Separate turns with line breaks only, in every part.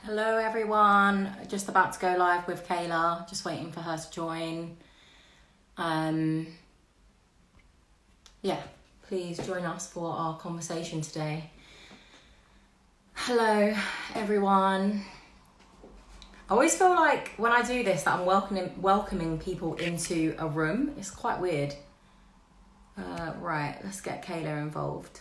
Hello everyone, just about to go live with Kayla, just waiting for her to join. Um, yeah, please join us for our conversation today. Hello everyone. I always feel like when I do this that I'm welcoming people into a room. It's quite weird. Right, let's get Kayla involved.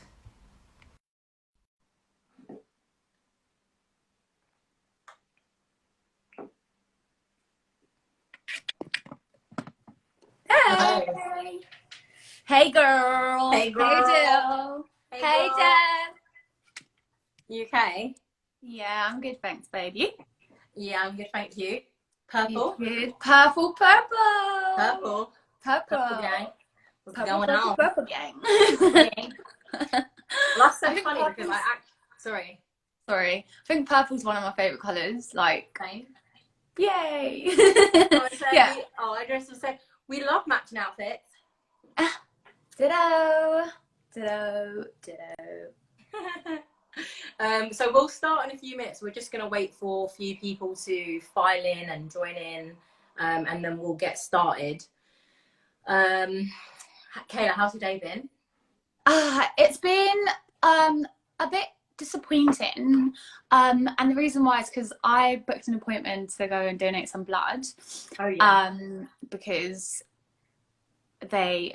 Hello.
Hey. Hey girl.
Hey girl.
Hey Jill. Hey
girl.
Deb.
You okay?
Yeah, I'm good, thanks, baby.
Yeah, I'm good, thank you. Purple?
Good. Purple.
Purple.
Purple
Gang. What's
Purple,
going
purple,
on?
purple gang.
Gang. Well, that's so
I think
funny because sorry.
Sorry. I think purple's one of my favourite colours. Like,
Same.
yay.
Yeah.
Yeah.
I just say we love matching outfits.
Ditto. Ditto.
So we'll start in a few minutes. We're just going to wait for a few people to file in and join in, and then we'll get started. Kayla, how's your day been?
It's been a bit disappointing. And the reason why is because I booked an appointment to go and donate some blood.
Oh yeah.
Because they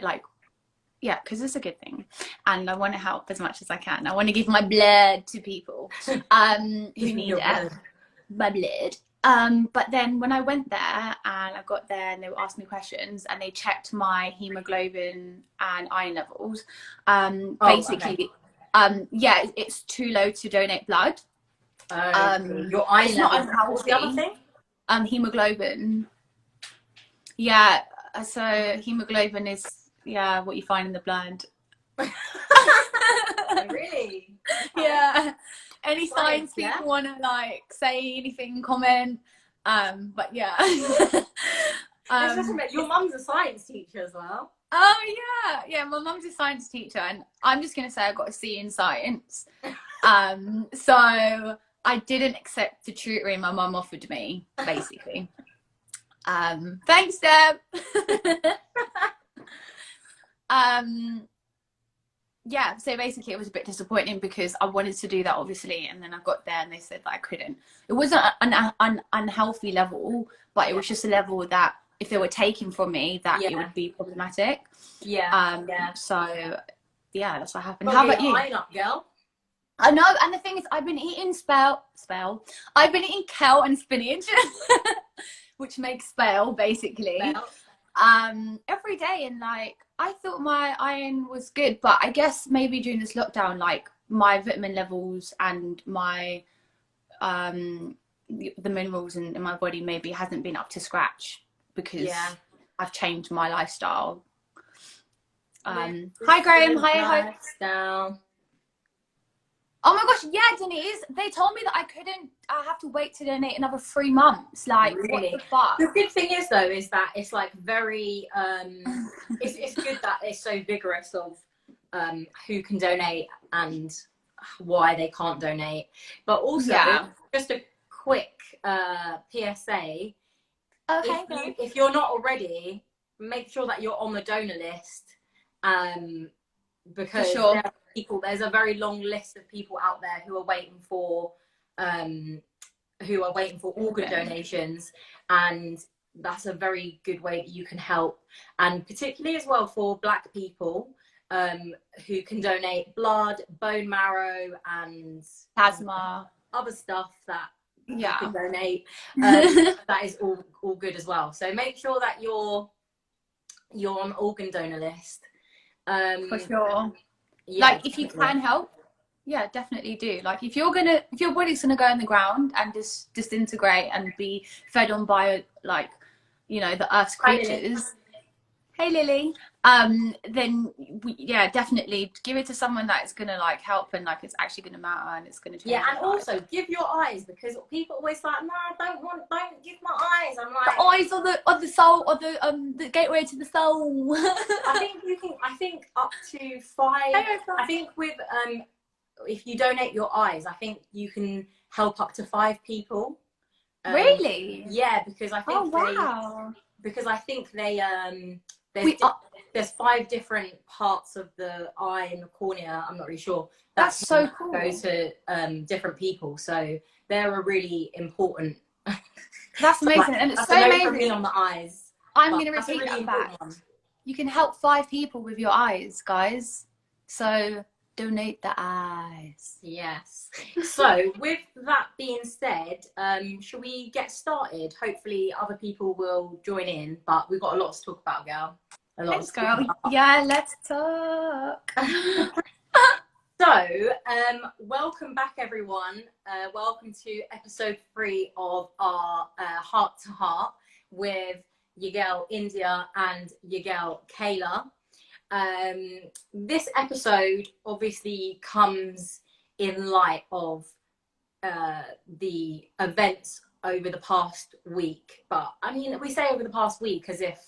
because it's a good thing, and I want to help as much as I can. I want to give my blood to people who need it. My blood. But then when I went there and I got there and they were asking me questions and they checked my hemoglobin and iron levels, basically, okay. It's too low to donate blood.
Your iron
it's
level.
not unhealthy.
What's the other thing?
Hemoglobin. Yeah, so hemoglobin is what you find in the blood.
Really?
Yeah. Any science people want to say anything, comment. But yeah.
Your mum's a science teacher as well.
Oh yeah, my mum's a science teacher, and I'm just gonna say I got a C in science. So I didn't accept the tutoring my mum offered me, basically. Thanks, Deb. Yeah, so basically it was a bit disappointing because I wanted to do that, obviously, and then I got there and they said that I couldn't. It wasn't an unhealthy level, but it was just a level that if they were taking from me, that it would be problematic. So yeah, that's what happened. How about you?
Iron up, girl.
I know, and the thing is, I've been eating I've been eating kale and spinach, which makes spell, basically. Every day, and I thought my iron was good, but I guess maybe during this lockdown, my vitamin levels and my the minerals in my body maybe hasn't been up to scratch because I've changed my lifestyle. Hi Graham, hi. Oh my gosh, yeah, Denise. They told me that I have to wait to donate another 3 months. Really? What the fuck?
The good thing is, though, is that it's very, it's good that it's so vigorous of who can donate and why they can't donate. But also, just a quick PSA.
Okay.
If you're not already, make sure that you're on the donor list. Because there's a very long list of people out there who are waiting for organ donations, and that's a very good way that you can help, and particularly as well for Black people who can donate blood, bone marrow, and
plasma,
other stuff that you can donate. That is all good as well. So make sure that you're on organ donor list.
For sure. If you can help, definitely do. If your body's gonna go in the ground and just disintegrate and be fed on by the Earth's creatures. Hey Lily. Then definitely give it to someone that's gonna help and it's actually gonna matter and it's gonna change.
Yeah, and also give your eyes, because people always no, don't give my eyes. I'm like,
the eyes or the soul or the gateway to the soul.
I think up to 5. I think with if you donate your eyes, I think you can help up to 5 people.
Really?
Yeah, because I think there's 5 different parts of the eye and the cornea, I'm not really sure,
that's so cool,
go to different people, so they're a really important
that's amazing.
like,
and it's
that's
so
a no
amazing
from me on the eyes.
I'm going to repeat
really
that back.
one.
You can help 5 people with your eyes, guys, so donate the eyes.
Yes. So with that being said, shall we get started? Hopefully other people will join in, but we've got a lot to talk about, girl.
Let's go. Yeah, let's talk.
So, welcome back, everyone. Welcome to episode 3 of our Heart to Heart with your girl India and your girl Kayla. This episode obviously comes in light of the events over the past week, but I mean, we say over the past week as if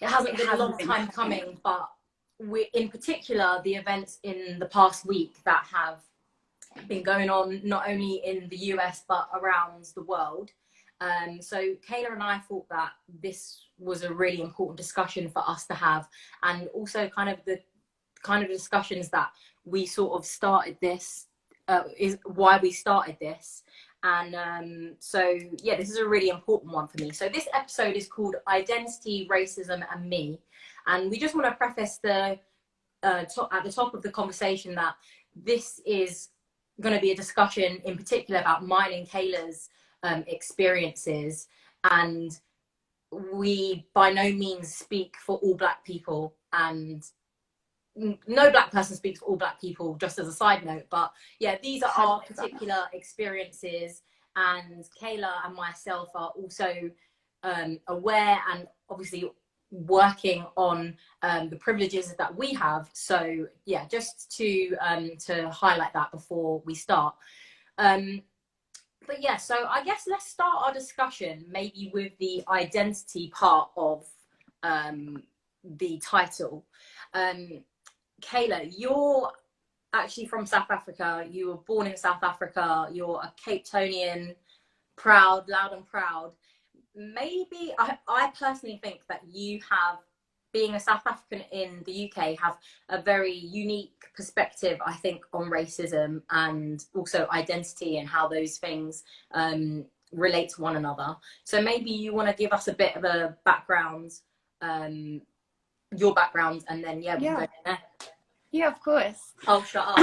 it hasn't been a long time coming, but in particular the events in the past week that have been going on not only in the US but around the world. So Kayla and I thought that this was a really important discussion for us to have, and also kind of the discussions that we sort of started this is why we started this. And so yeah, this is a really important one for me. So this episode is called Identity, Racism and Me, and we just want to preface the at the top of the conversation that this is going to be a discussion in particular about mine and Kayla's experiences, and we by no means speak for all Black people, and no Black person speaks for all Black people, just as a side note. But yeah, these are our particular experiences, and Kayla and myself are also aware and obviously working on the privileges that we have. So yeah, just to highlight that before we start. But yeah, so I guess let's start our discussion maybe with the identity part of the title. Kayla, you're actually from South Africa. You were born in South Africa. You're a Cape Townian, proud, loud and proud. Maybe I personally think that you have, being a South African in the UK, have a very unique perspective, I think, on racism and also identity and how those things relate to one another. So maybe you want to give us a bit of a background, your background, and then yeah, we can go from there.
Yeah, of course.
Oh, shut up.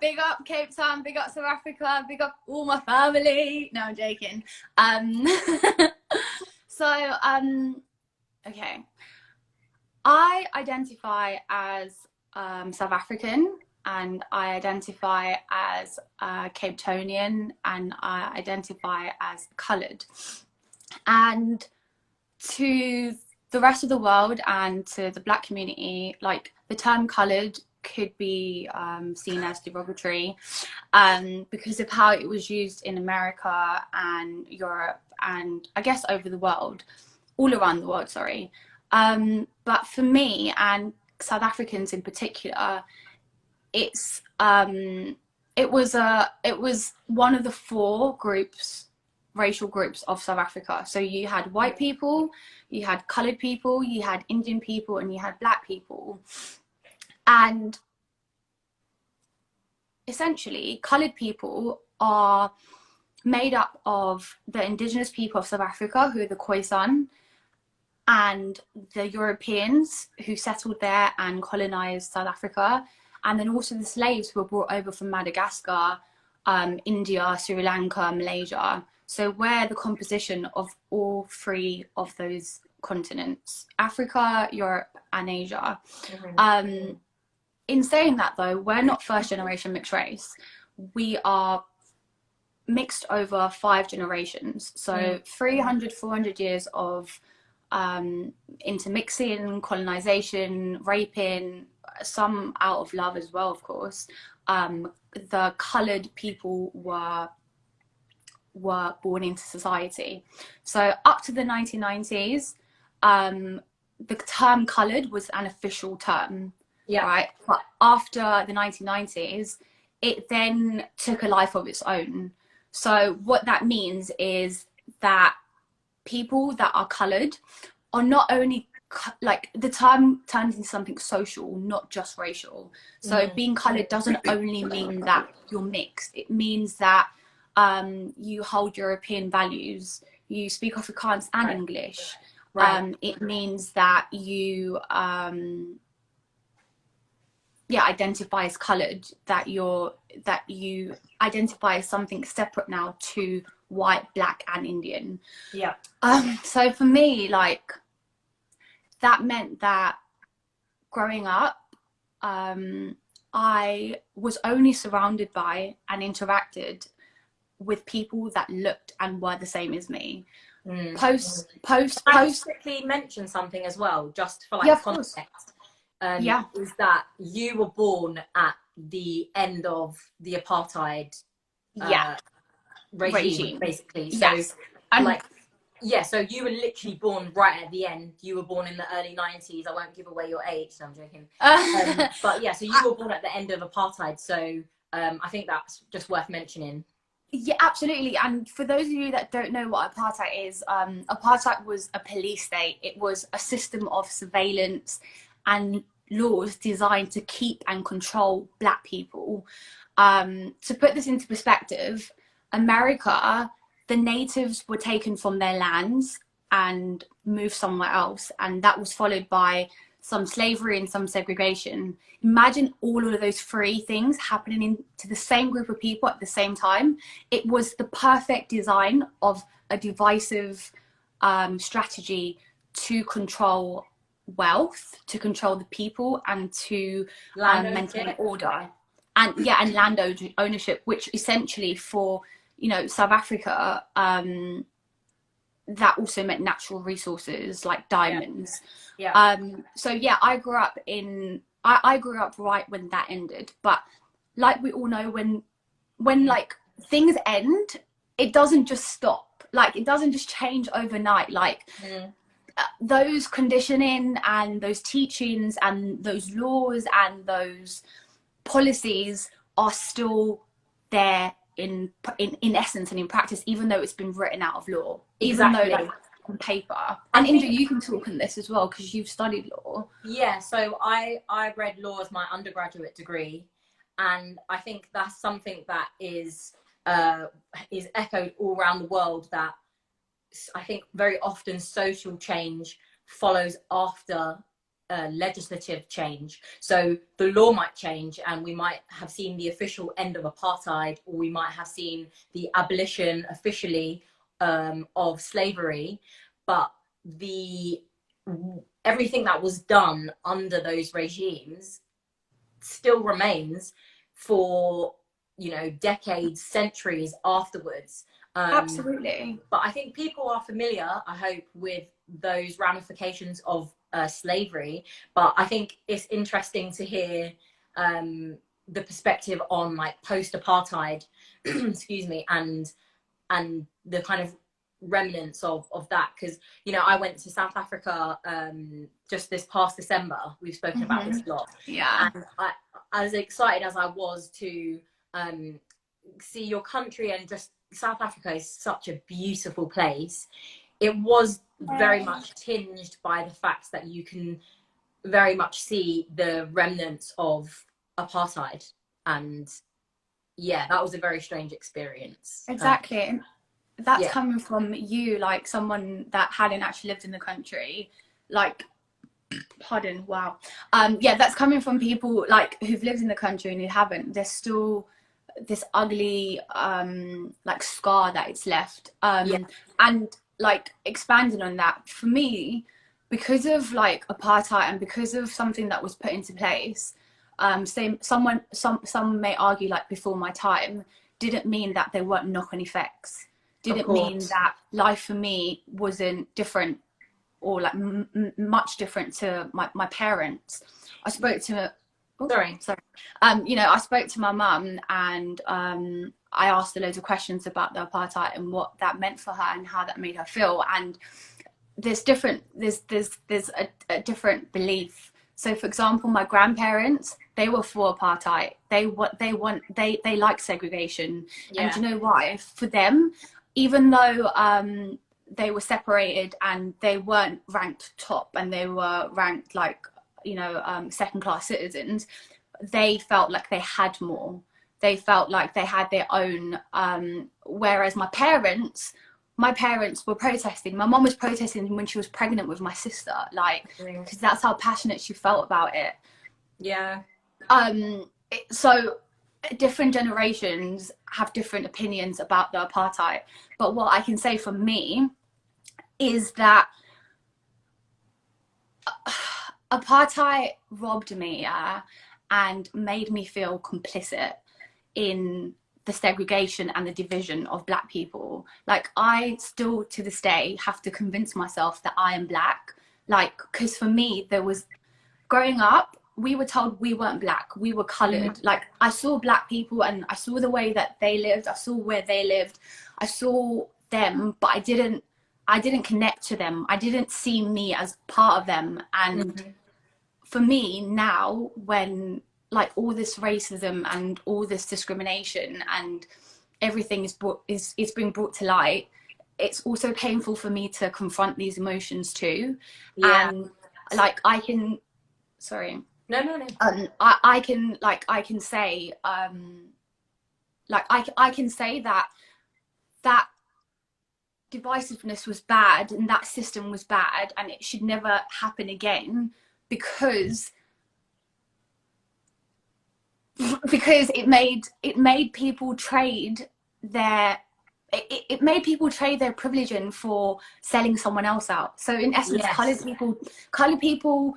Big up Cape Town, big up South Africa, big up all my family. No, I'm joking. So okay, I identify as South African, and I identify as Cape Townian, and I identify as coloured. And to the rest of the world and to the Black community, like, the term coloured could be seen as derogatory because of how it was used in America and Europe, and I guess over the world, all around the world, sorry. But for me and South Africans in particular, it was one of the 4 racial groups of South Africa. So you had white people, you had coloured people, you had Indian people, and you had Black people. And essentially, coloured people are made up of the indigenous people of South Africa, who are the Khoisan, and the Europeans who settled there and colonised South Africa, and then also the slaves who were brought over from Madagascar, India, Sri Lanka, Malaysia. So we're the composition of all 3 of those continents: Africa, Europe and Asia. Mm-hmm. In saying that, though, we're not first generation mixed race. We are mixed over 5 generations. So 300, 400 years of intermixing, colonization, raping, some out of love as well, of course. The coloured people were born into society. So up to the 1990s, the term coloured was an official term.
Yeah.
right? But after the 1990s, it then took a life of its own. So what that means is that people that are coloured are not only like, the term turns into something social, not just racial. So being coloured doesn't only mean that you're mixed. It means that you hold European values, you speak Afrikaans and English. It means that you identify as coloured, that you identify as something separate now to white, black and Indian.
Yeah.
So for me, like, that meant that growing up, I was only surrounded by and interacted with people that looked and were the same as me. Post.
Quickly mention something as well, just for like context. Is that you were born at the end of the apartheid regime, basically. So, like, so you were literally born right at the end. You were born in the early 90s. I won't give away your age, so I'm joking. But yeah, so you were born at the end of apartheid. So I think that's just worth mentioning.
Yeah, absolutely. And for those of you that don't know what apartheid is, apartheid was a police state. It was a system of surveillance and laws designed to keep and control black people. To put this into perspective, America, the natives were taken from their lands and moved somewhere else, and that was followed by some slavery and some segregation. Imagine all of those three things happening to the same group of people at the same time. It was the perfect design of a divisive strategy to control wealth, to control the people, and to maintain order. And land ownership, which essentially for, South Africa, that also meant natural resources like diamonds. So I grew up right when that ended. But like we all know, when like things end, it doesn't just stop. Like, it doesn't just change overnight. Like those conditioning and those teachings and those laws and those policies are still there in essence and in practice, even though it's been written out of law, even though, like, on paper. And India, you can talk on this as well because you've studied law.
Yeah, so I read law as my undergraduate degree, and I think that's something that is echoed all around the world, that I think very often social change follows after legislative change. So the law might change and we might have seen the official end of apartheid, or we might have seen the abolition officially of slavery, but everything that was done under those regimes still remains for, decades, centuries afterwards.
Absolutely.
But I think people are familiar, I hope, with those ramifications of slavery. But I think it's interesting to hear the perspective on, like, post-apartheid, excuse me, and the kind of remnants of that. Because, I went to South Africa just this past December. We've spoken about this a lot.
Yeah.
And as excited as I was to see your country, and just South Africa is such a beautiful place, it was very much tinged by the fact that you can very much see the remnants of apartheid. And that was a very strange experience.
Exactly. And that's coming from you, like someone that hadn't actually lived in the country, like, pardon, wow. That's coming from people like who've lived in the country and who haven't. There's still this ugly like scar that it's left. And like, expanding on that, for me, because of like apartheid and because of something that was put into place, some may argue, like, before my time, didn't mean that there weren't knock-on effects. Didn't mean that life for me wasn't different, or like much different to my parents. I spoke to I spoke to my mum, and I asked her loads of questions about the apartheid and what that meant for her and how that made her feel. And there's a different belief So for example, my grandparents, they were for apartheid. They like segregation.
Yeah.
And do you know why? For them, even though they were separated and they weren't ranked top and they were ranked like, you know, second class citizens, they felt like they had more. They felt like they had their own, whereas my parents were protesting. My mom was protesting when she was pregnant with my sister, like, because that's how passionate she felt about it.
Yeah.
So different generations have different opinions about the apartheid, but what I can say for me is that apartheid robbed me, and made me feel complicit in the segregation and the division of Black people. Like, I still to this day have to convince myself that I am Black, like, because for me, there was, growing up, we were told we weren't Black, we were coloured. Like, I saw Black people and I saw the way that they lived, I saw where they lived, I saw them, but I didn't connect to them. I didn't see me as part of them. And for me now, when like all this racism and all this discrimination and everything is being brought to light, it's also painful for me to confront these emotions too.
Yeah.
And like, I can, sorry.
No.
I can say, like, I can say that divisiveness was bad and that system was bad and it should never happen again, because it made people trade their privilege in for selling someone else out. So in essence, colored people,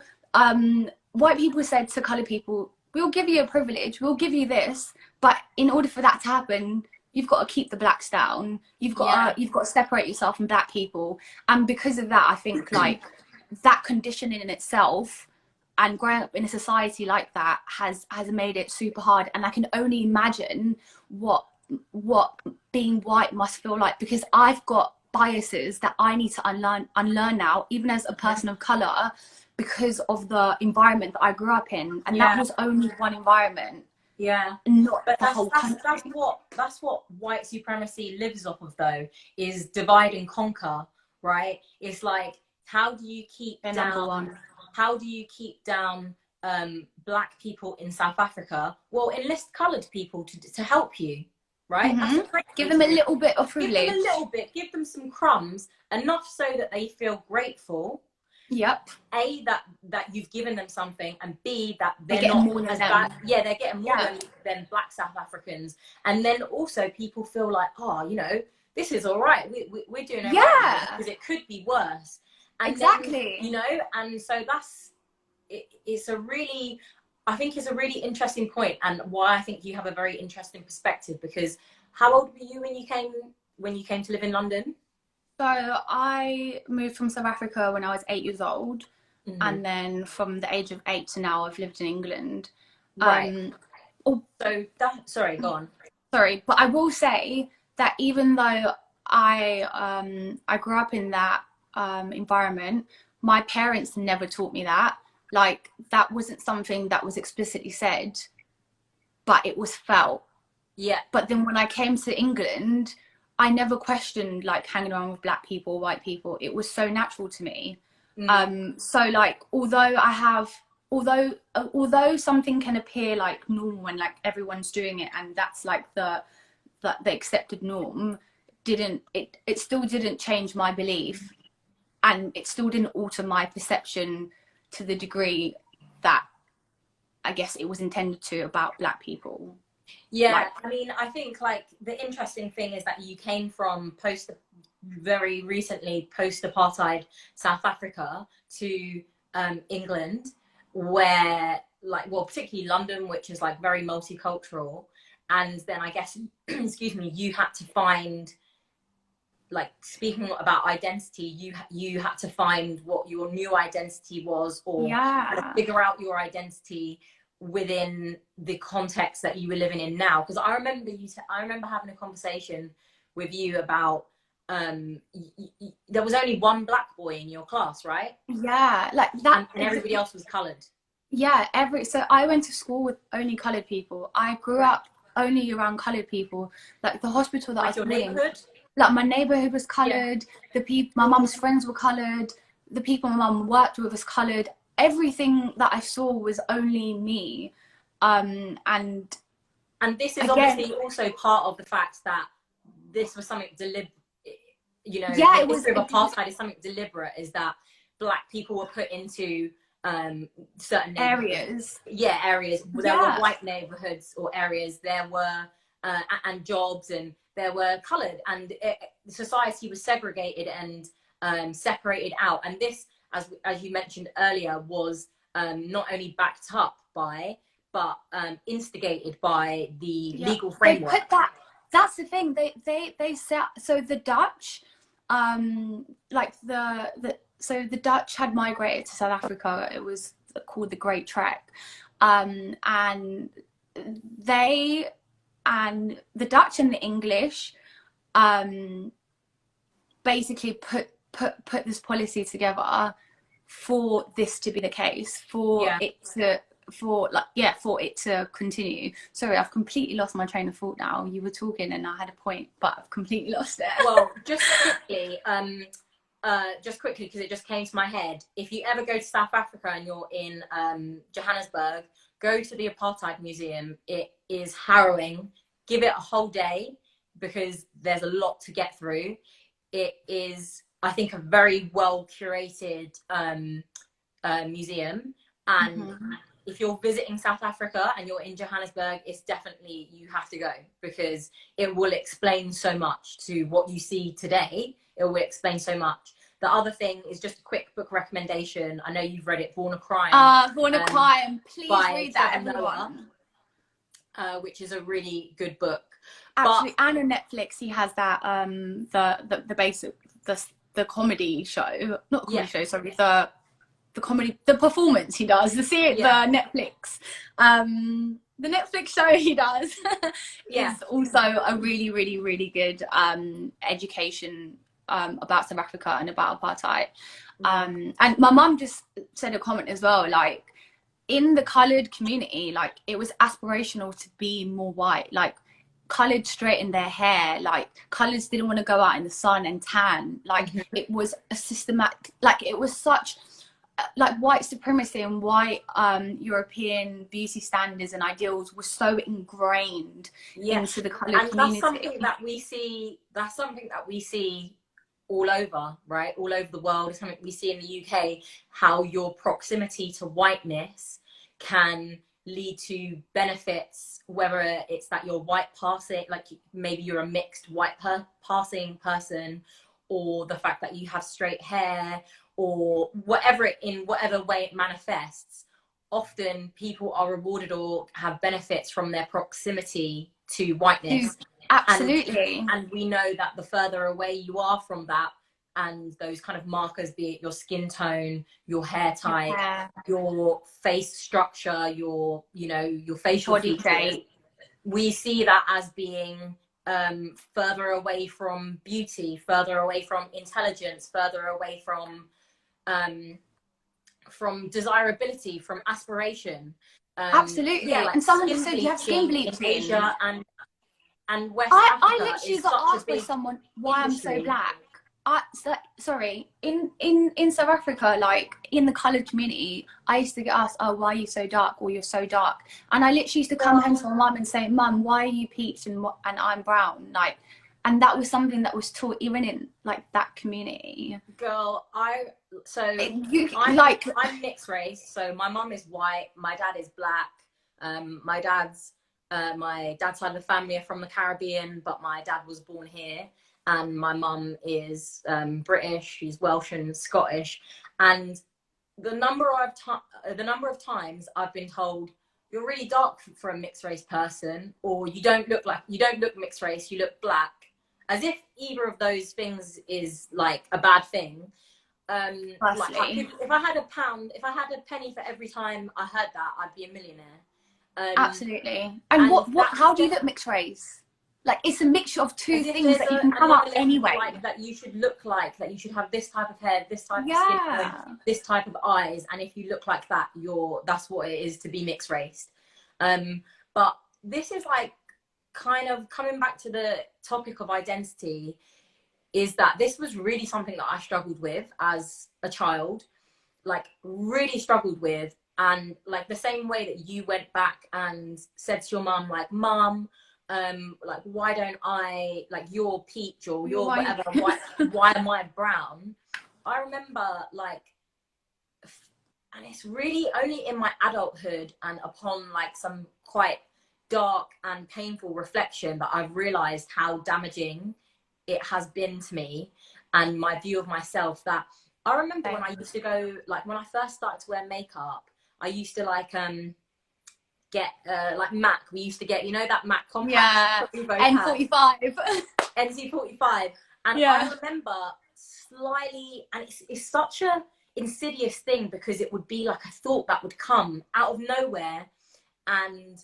white people said to colored people, we'll give you a privilege, we'll give you this, but in order for that to happen, you've got to keep the Blacks down. You've got to separate yourself from Black people. And because of that, I think like that conditioning in itself and growing up in a society like that has made it super hard. And I can only imagine what being white must feel like, because I've got biases that I need to unlearn now, even as a person of color, because of the environment that I grew up in. And that was only one environment.
Yeah,
not
but
the whole country.
That's what white supremacy lives off of, though, is divide and conquer, right? It's like, how do you keep down Black people in South Africa? Well, enlist coloured people to help you, right?
Give them a little bit of privilege.
Give them a little bit. Give them some crumbs, enough so that they feel grateful.
Yep.
A, that you've given them something, and B, that they're
getting
not
more than
as
them.
bad. Yeah, they're getting more than Black South Africans. And then also people feel like, oh, you know, this is all right. We're doing it right, because it could be worse. And
exactly.
Then, you know, and so it's a really, I think it's a really interesting point, and why I think you have a very interesting perspective. Because how old were you when you came to live in London?
So I moved from South Africa when I was 8 years old, and then from the age of 8 to now, I've lived in England.
Right. Sorry, go on.
Sorry, but I will say that even though I grew up in that environment, my parents never taught me that. Like, that wasn't something that was explicitly said, but it was felt.
Yeah.
But then when I came to England, I never questioned like hanging around with Black people, white people. It was so natural to me. So like, although something can appear like normal when like everyone's doing it, and that's like the accepted norm, it still didn't change my belief, and it still didn't alter my perception to the degree that I guess it was intended to about Black people.
Yeah, like, I mean, I think like the interesting thing is that you came from very recently post-apartheid South Africa to England, where like, well, particularly London, which is like very multicultural. And then I guess, excuse me, you had to find, like, speaking about identity, you had to find what your new identity was, or figure out your identity within the context that you were living in now. Because I remember having a conversation with you about there was only one Black boy in your class, right?
Yeah, like that,
and everybody else was coloured.
Yeah, so I went to school with only coloured people. I grew up only around coloured people. Like the hospital that I
Like
was
your
born in,
neighborhood?
like my neighborhood was
Yeah.
coloured. The people, my mum's friends were coloured. The people my mum worked with was coloured. Everything that I saw was only me. And
this is
again,
obviously also part of the fact that this was something deliberate. You know,
yeah,
the
it was
history of apartheid is something deliberate. Is that black people were put into certain neighborhoods.
areas.
Yeah, areas. There were
Yeah,
white neighborhoods or areas. There were and jobs, and there were coloured, and society was segregated and separated out. And this, as you mentioned earlier, was not only backed up by, but instigated by the
yeah.
legal
They
framework.
put that. That's the thing. They set. So the Dutch, like so the Dutch had migrated to South Africa. It was called the Great Trek, and they and the Dutch and the English, basically put this policy together for this to be the case, for
Yeah.
it to for it to continue. Sorry, I've completely lost my train of thought now. You were talking and I had a point, but I've completely lost it.
Well, just quickly, because it just came to my head. If you ever go to South Africa and you're in Johannesburg, go to the Apartheid Museum. It is harrowing. Give it a whole day because there's a lot to get through. It is, I think, a very well curated museum, and if you're visiting South Africa and you're in Johannesburg, it's definitely, you have to go, because it will explain so much to what you see today. It will explain so much. The other thing is just a quick book recommendation. I know you've read it, Born a Crime.
Born a Crime. Please read that,
Trevor
everyone.
Noah, which is a really good book.
Absolutely. And on Netflix, he has that the basic the comedy show, not the comedy show, sorry, the comedy, the performance he does, the Netflix, the Netflix show he does is also a really, really, really good education about South Africa and about apartheid. And my mum just said a comment as well, like in the coloured community, like it was aspirational to be more white, like coloured straightened their hair, like colours didn't want to go out in the sun and tan, like it was a systematic, like it was such like white supremacy and white European beauty standards and ideals were so ingrained into the coloured community.
That's something that we see all over, right? All over the world. It's something we see in the UK, how your proximity to whiteness can lead to benefits, whether it's that you're white passing, like maybe you're a mixed white passing person, or the fact that you have straight hair, or whatever, in whatever way it manifests. Often people are rewarded or have benefits from their proximity to whiteness.
Absolutely.
And we know that the further away you are from that, and those kind of markers, be it your skin tone, your hair type, your face structure, your facial
body shape,
we see that as being further away from beauty, further away from intelligence, further away from desirability, from aspiration.
Absolutely. Like, and someone just said you have skin bleaching
in Asia and West Africa.
I literally got asked by someone why I'm so black. Sorry, in South Africa, like in the coloured community, I used to get asked, oh, why are you so dark, or you're so dark, and I literally used to come home to my mum and say, Mum, why are you peach and I'm brown, like, and that was something that was taught even in like that community.
Girl, I'm mixed race, so my mum is white, my dad is black. My dad's side of the family are from the Caribbean, but my dad was born here. And my mum is British, she's Welsh and Scottish. And the number of times I've been told, you're really dark for a mixed race person, or you don't look mixed race, you look black, as if either of those things is like a bad thing. Like if I had a penny for every time I heard that, I'd be a millionaire.
Absolutely. And what how do you look mixed race? Like, it's a mixture of two
As if
things that you can come up anyway.
Like that you should look like, that you should have this type of hair, this type of skin tone, this type of eyes, and if you look like that, that's what it is to be mixed race. But this is like kind of coming back to the topic of identity, is that this was really something that I struggled with as a child, like really struggled with. And like the same way that you went back and said to your mum, like, Mum, like, why don't I, like, you're peach or you're whatever, why am I brown? I remember, like, and it's really only in my adulthood and upon like some quite dark and painful reflection that I've realized how damaging it has been to me and my view of myself. That I remember when I used to go, like, when I first started to wear makeup, I used to like get like MAC. We used to get, you know, that MAC compact.
Yeah, N45.
NC45. And I remember slightly, and it's such a insidious thing, because it would be like a thought that would come out of nowhere, and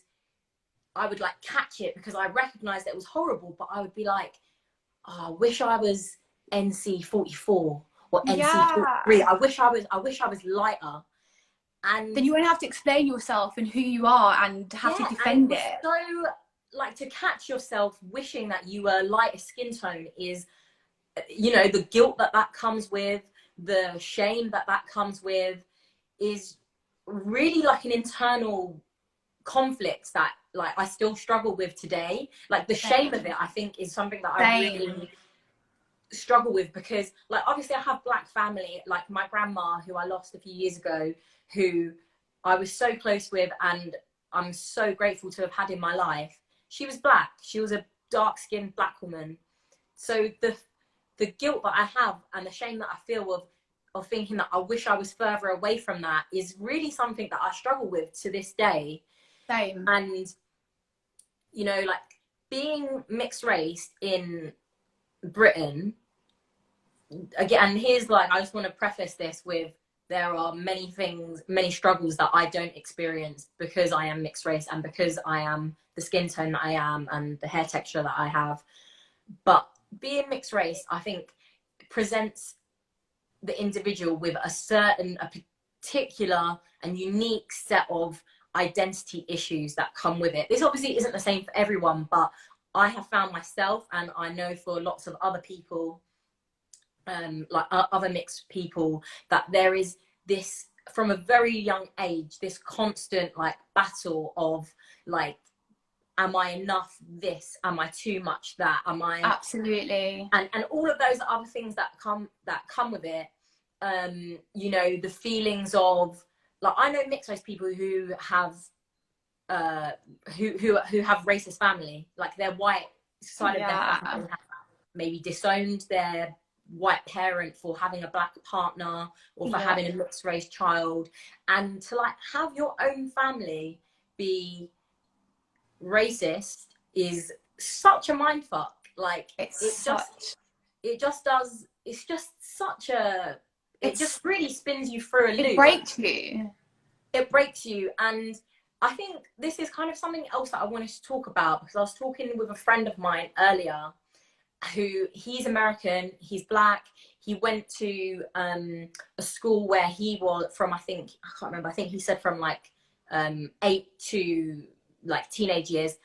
I would like catch it because I recognized that it was horrible, but I would be like, oh, I wish I was NC44 or NC43. I wish I was lighter. And
then you won't have to explain yourself and who you are and have to defend it.
So like, to catch yourself wishing that you were lighter skin tone is, you know, the guilt that comes with, the shame that comes with, is really like an internal conflict that like I still struggle with today. Like the shame of it, I think, is something that I really struggle with, because like obviously I have Black family, like my grandma, who I lost a few years ago, who I was so close with and I'm so grateful to have had in my life. She was Black. She was a dark-skinned Black woman. So the guilt that I have and the shame that I feel of thinking that I wish I was further away from that is really something that I struggle with to this day.
Same.
And, you know, like being mixed race in Britain, again, here's like, I just want to preface this with, there are many things, many struggles that I don't experience because I am mixed race and because I am the skin tone that I am and the hair texture that I have. But being mixed race, I think, presents the individual with a particular and unique set of identity issues that come with it. This obviously isn't the same for everyone, but I have found myself, and I know for lots of other people, like other mixed people, that there is this, from a very young age, this constant like battle of like, am I enough this, am I too much that, am I,
absolutely,
and all of those other things that come with it. You know, the feelings of, like, I know mixed race people who have who have racist family, like their white side of their family have maybe disowned their white parent for having a Black partner or for having a mixed race child, and to like have your own family be racist is such a mindfuck. Like it just really spins you through a loop. It breaks you. And I think this is kind of something else that I wanted to talk about, because I was talking with a friend of mine earlier who, he's American, he's Black, he went to a school where he was from, I think, I can't remember, I think he said from like 8 to like teenage years,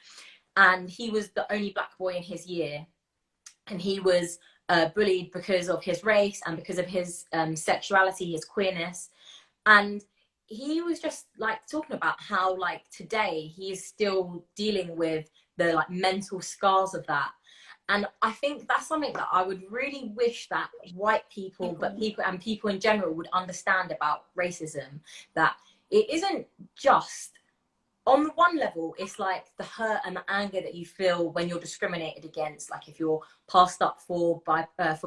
and he was the only Black boy in his year, and he was bullied because of his race and because of his sexuality, his queerness. And he was just like talking about how like today he is still dealing with the like mental scars of that. And I think that's something that I would really wish that white people, but people in general, would understand about racism, that it isn't just, on the one level, it's like the hurt and the anger that you feel when you're discriminated against, like if you're passed up for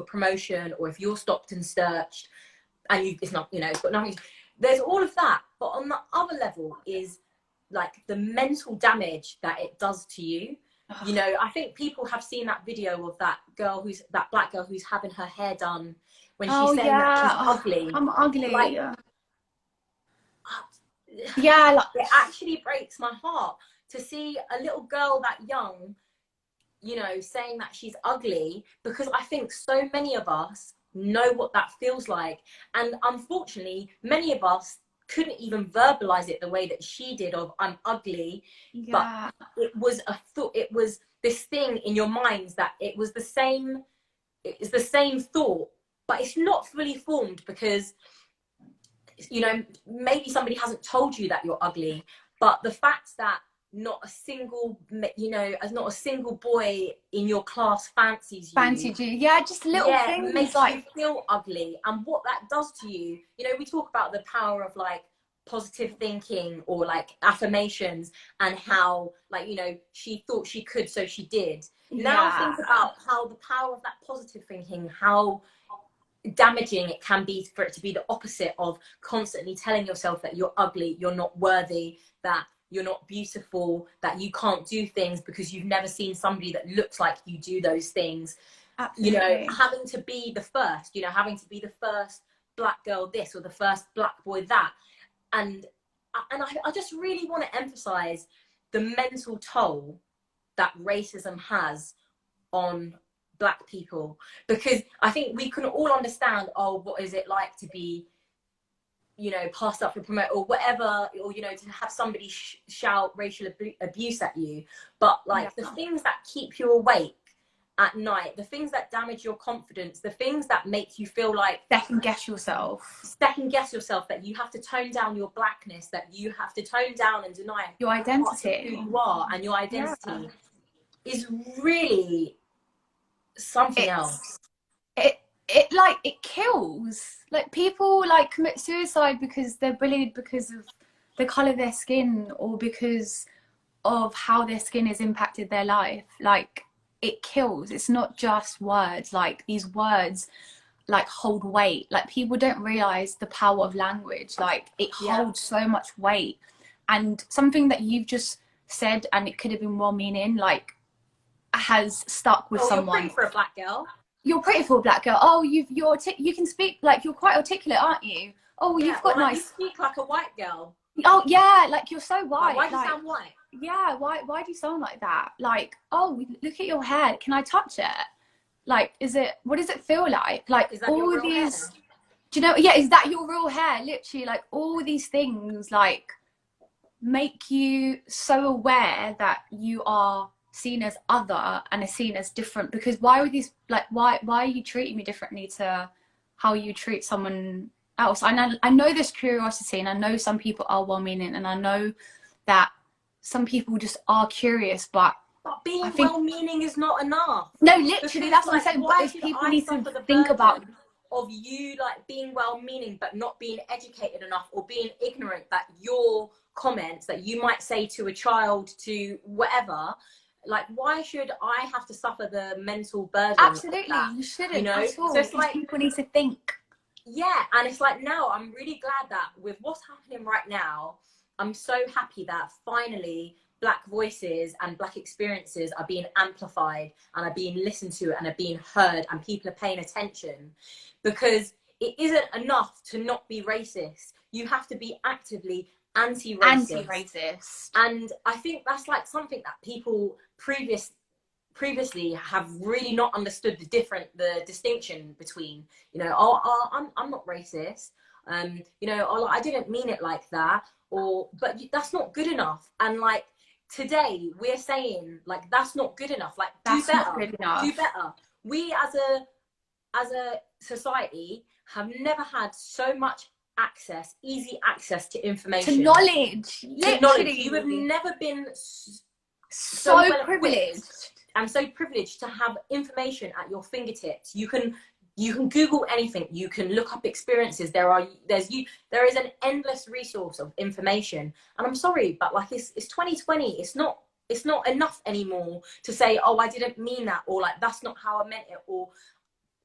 promotion, or if you're stopped and searched, and it's not, you know, it's got nothing. There's all of that, but on the other level is like the mental damage that it does to you. You know, I think people have seen that video of that Black girl who's having her hair done when she's saying that she's ugly.
I'm ugly.
Like,
like,
it actually breaks my heart to see a little girl that young you know, saying that she's ugly, because I think so many of us know what that feels like. And unfortunately, many of us couldn't even verbalize it the way that she did of I'm ugly.
Yeah.
But it was a thought, it was this thing in your minds that it was the same, it's the same thought, but it's not fully formed because, you know, maybe somebody hasn't told you that you're ugly, but the fact that not a single, you know, as not a single boy in your class fancies you.
Yeah, just little things
makes
like
you feel ugly. And what that does to you, you know, we talk about the power of like positive thinking or like affirmations, and how, like, you know, she thought she could, so she did. Now think about how the power of that positive thinking, how damaging it can be for it to be the opposite of constantly telling yourself that you're ugly, you're not worthy, that you're not beautiful, that you can't do things because you've never seen somebody that looks like you do those things. Absolutely. You know, having to be the first, you know, having to be the first black girl this or the first black boy that. And I just really want to emphasize the mental toll that racism has on black people, because I think we can all understand, oh, what is it like to be, you know, passed up for promote or whatever, or, you know, to have somebody shout racial abuse at you. But like the things that keep you awake at night, the things that damage your confidence, the things that make you feel like
second guess yourself,
that you have to tone down your blackness, that you have to tone down and deny
your identity,
who you are, and your identity is really something else.
It like, it kills. Like, people like commit suicide because they're bullied because of the color of their skin or because of how their skin has impacted their life. Like, it kills. It's not just words. Like, these words like hold weight. Like, people don't realize the power of language. Like, it holds so much weight. And something that you've just said, and it could have been well meaning, like, has stuck with someone.
You're pretty for a black girl.
You're pretty for a black girl. Oh, you can speak, like, you're quite articulate, aren't you? Oh, you've got nice.
You speak like a white girl.
Oh yeah, like, you're so white.
Why do you sound white?
Yeah, why do you sound like that? Like, oh, look at your hair. Can I touch it? Like, what does it feel like? Like,
is that
all
your real
these
hair?
Do you know, yeah, is that your real hair? Literally, like, all these things like make you so aware that you are seen as other and are seen as different. Because why would these, like, why are you treating me differently to how you treat someone else? I know there's curiosity, and I know some people are well-meaning, and I know that some people just are curious, but
being well-meaning is not enough.
No, literally, that's what I'm saying. But those people need to think about
of you, like, being well-meaning but not being educated enough, or being ignorant that your comments that you might say to a child, to whatever, like, why should I have to suffer the mental burden?
Absolutely, you shouldn't. You know, at all. So it's like, people need to think.
Yeah, and it's like, now I'm really glad that with what's happening right now, I'm so happy that finally black voices and black experiences are being amplified and are being listened to and are being heard, and people are paying attention, because it isn't enough to not be racist. You have to be actively anti-racist. And I think that's like something that people previously have really not understood the distinction between, you know, I'm not racist, you know, I didn't mean it like that, but that's not good enough. And like, today we're saying, like, that's not good enough. Like, do better. We as a society have never had so much easy access to information,
to knowledge.
You have never been
so privileged
and so privileged to have information at your fingertips. You can Google anything. You can look up experiences. There is an endless resource of information. And I'm sorry, but like, it's 2020. It's not enough anymore to say, oh, I didn't mean that, or like, that's not how I meant it, or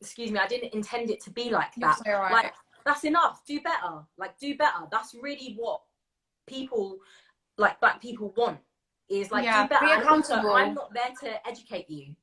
excuse me, I didn't intend it to be like that.
You're so right.
Like, that's enough. Do better. Like, do better. That's really what people, like, black people want, is like, do better.
Be accountable.
I'm not there to educate you.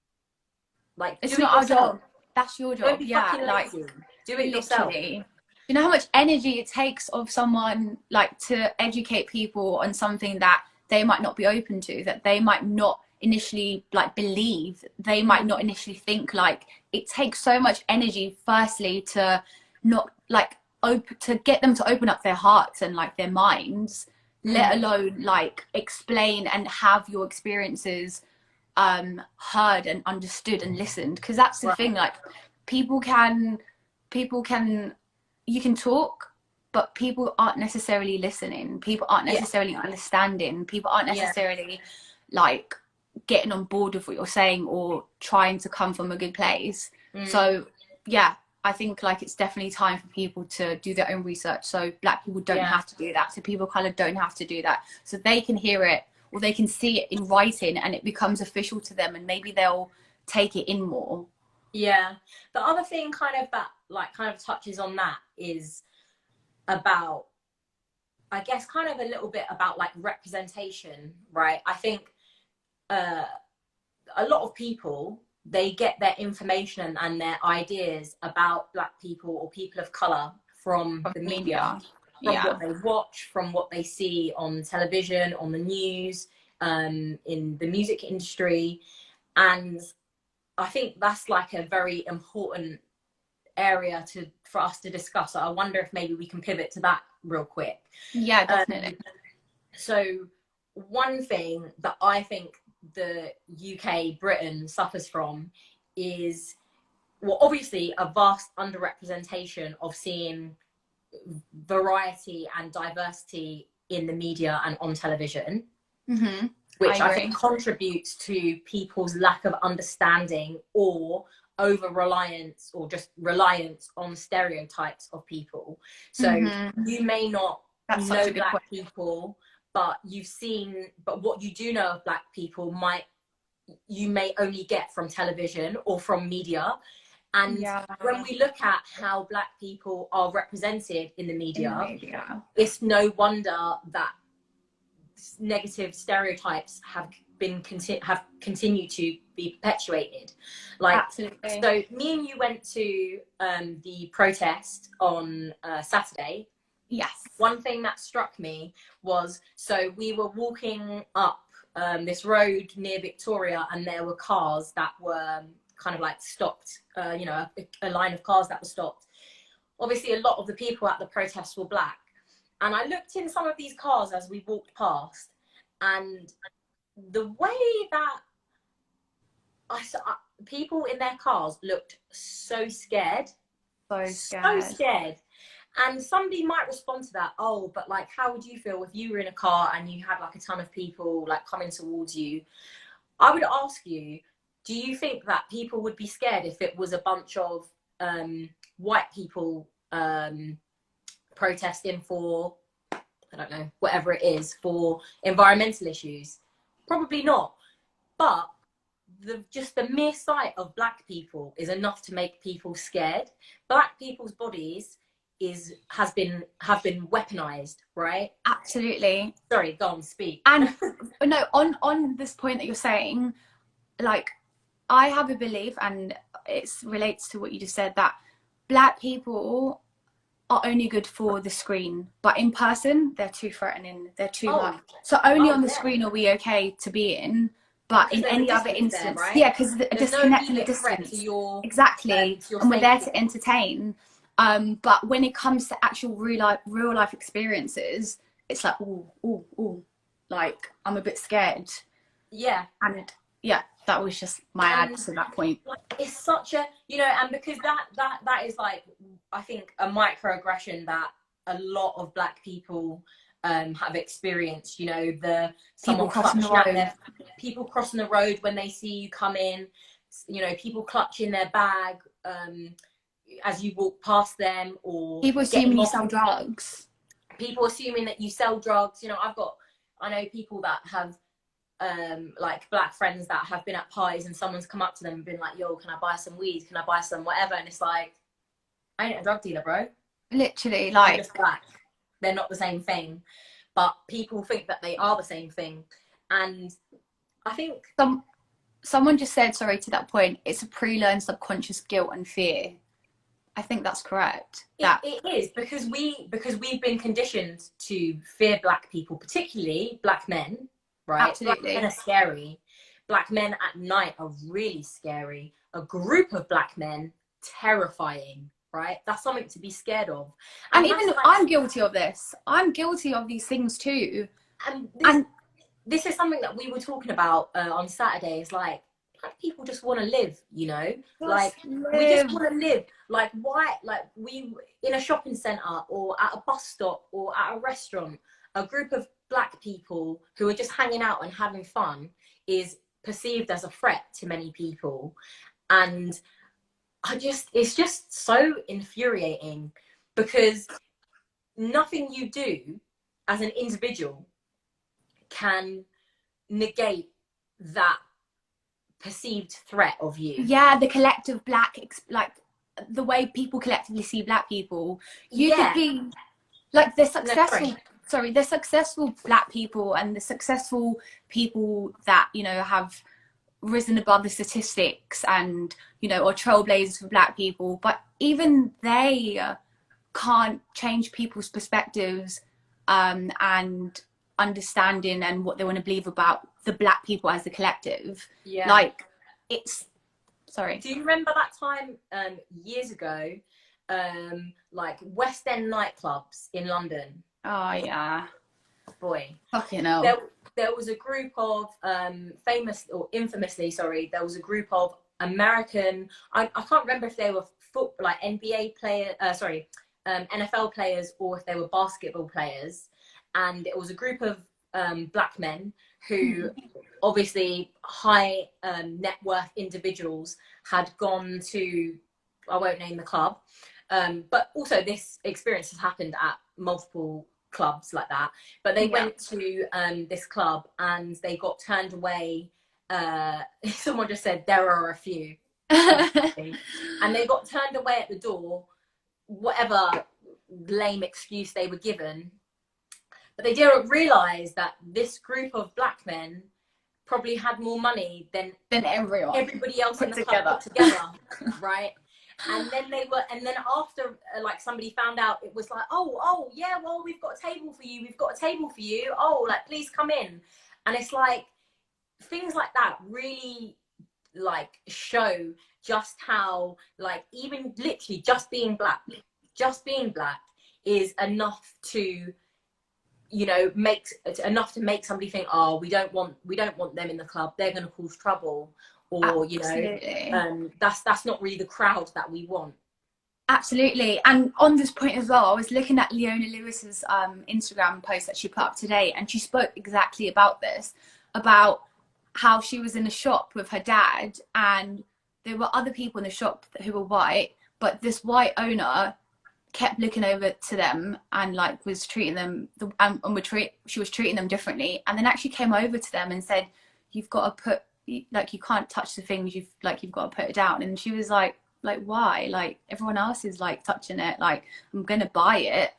Like,
it's not our job. That's your job.
Don't be fucking lazy. Do it yourself.
You know how much energy it takes of someone, like, to educate people on something that they might not be open to, that they might not initially like believe, they might not initially think. Like, it takes so much energy firstly to not like to get them to open up their hearts and like their minds, let alone like explain and have your experiences heard and understood and listened. Because that's the thing, like people can you can talk, but people aren't necessarily listening, people aren't necessarily understanding, people aren't necessarily like getting on board with what you're saying or trying to come from a good place. So yeah, I think like it's definitely time for people to do their own research, so Black people don't have to do that, so people kind of don't have to do that, so they can hear it or they can see it in writing and it becomes official to them, and maybe they'll take it in more.
Yeah. The other thing kind of that like kind of touches on that is about, I guess, kind of a little bit about like representation, right? I think a lot of people, they get their information and their ideas about Black people or people of color from the media, from what they watch, from what they see on television, on the news, in the music industry. And I think that's like a very important area for us to discuss. So I wonder if maybe we can pivot to that real quick.
Yeah, definitely.
So one thing that I think the UK, Britain suffers from is, well, obviously a vast underrepresentation of seeing variety and diversity in the media and on television, which I think contributes to people's lack of understanding or over reliance or just reliance on stereotypes of people. So you may not know Black people, but what you do know of Black people you may only get from television or from media. And when we look at how Black people are represented in the media, it's no wonder that negative stereotypes have continued to be perpetuated. Like, absolutely. So me and you went to the protest on Saturday.
Yes.
One thing that struck me was, so we were walking up this road near Victoria, and there were cars that were kind of like stopped, you know, a line of cars that were stopped. Obviously, a lot of the people at the protest were Black. And I looked in some of these cars as we walked past, and the way that people in their cars looked so scared. So scared. And somebody might respond to that, oh, but like, how would you feel if you were in a car and you had like a ton of people like coming towards you? I would ask you, do you think that people would be scared if it was a bunch of white people protesting for, I don't know, whatever it is, for environmental issues? Probably not. But just the mere sight of Black people is enough to make people scared. Black people's bodies have been weaponized, right?
Absolutely.
Sorry, go on, speak.
And no, on this point that you're saying, like, I have a belief, and it relates to what you just said, that Black people are only good for the screen, but in person they're too threatening, they're too much. So only on the screen are we okay to be in, but in any other instance, right? Yeah, because the disconnect and the distance. Exactly. And we're there to entertain. But when it comes to actual real life experiences, it's like, ooh, like, I'm a bit scared.
Yeah.
And yeah, that was just my add to that point.
It's such a, you know, and because that is like, I think, a microaggression that a lot of Black people have experienced. You know, people crossing the road when they see you come in, you know, people clutching their bag as you walk past them, or
people assuming you sell drugs.
People assuming that you sell drugs. You know, I know people that have like Black friends that have been at parties and someone's come up to them and been like, yo, can I buy some weed? Can I buy some whatever? And it's like, I ain't a drug dealer, bro.
Literally, like,
I'm just Black. They're not the same thing, but people think that they are the same thing. And I think
someone just said, sorry, to that point, it's a pre-learned subconscious guilt and fear. I think that's correct.
It is, because we've been conditioned to fear Black people, particularly Black men, right?
Absolutely.
Black men are scary. black men at night are really scary. A group of black men, terrifying, right? That's something to be scared of.
And even like, I'm guilty of this. I'm guilty of these things too.
And this is something that we were talking about on Saturday. Is like, black people just want to live, you know, like we just want to live. Like, why? Like, we in a shopping centre or at a bus stop or at a restaurant, a group of black people who are just hanging out and having fun is perceived as a threat to many people. And it's just so infuriating, because nothing you do as an individual can negate that perceived threat of you.
Yeah, the collective black, like the way people collectively see black people. You could be like the successful black people and the successful people that, you know, have risen above the statistics and, you know, are trailblazers for black people, but even they can't change people's perspectives and understanding and what they want to believe about the black people as the collective.
Yeah,
like it's sorry,
do you remember that time years ago, like West End nightclubs in London?
Oh yeah,
boy,
fucking hell.
There was a group of infamously, there was a group of American, I can't remember if they were like NBA players, NFL players, or if they were basketball players. And it was a group of black men who, obviously high net worth individuals, had gone to, I won't name the club, but also this experience has happened at multiple clubs like that, but they went to this club and they got turned away. Someone just said there are a few and they got turned away at the door, whatever lame excuse they were given. But they didn't realize that this group of black men probably had more money than everybody else in the club put together, right? And then after like somebody found out, it was like, oh yeah, well, we've got a table for you, oh, like, please come in. And it's like things like that really like show just how, like, even literally just being black is enough to, you know, enough to make somebody think, oh, we don't want them in the club, they're going to cause trouble. Or, you know, that's not really the crowd that we want.
Absolutely. And on this point as well, I was looking at Leona Lewis's Instagram post that she put up today, and she spoke exactly about this, about how she was in a shop with her dad and there were other people in the shop who were white, but this white owner kept looking over to them and like was treating them she was treating them differently, and then actually came over to them and said, you've got to put, like, you can't touch the things, you've got to put it down. And she was like why? Like, everyone else is like touching it, like, I'm gonna buy it.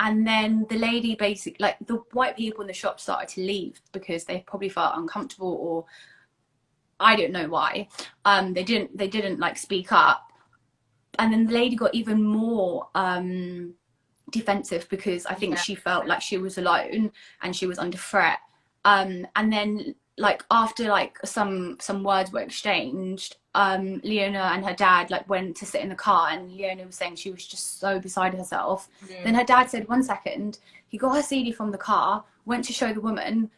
And then the lady basically, like, the white people in the shop started to leave because they probably felt uncomfortable, or I don't know why. They didn't like speak up. And then the lady got even more defensive because I think she felt like she was alone and she was under threat. And then, like, after like some words were exchanged, Leona and her dad like went to sit in the car, and Leona was saying she was just so beside herself. Then her dad said, 1 second. He got her CD from the car, went to show the woman.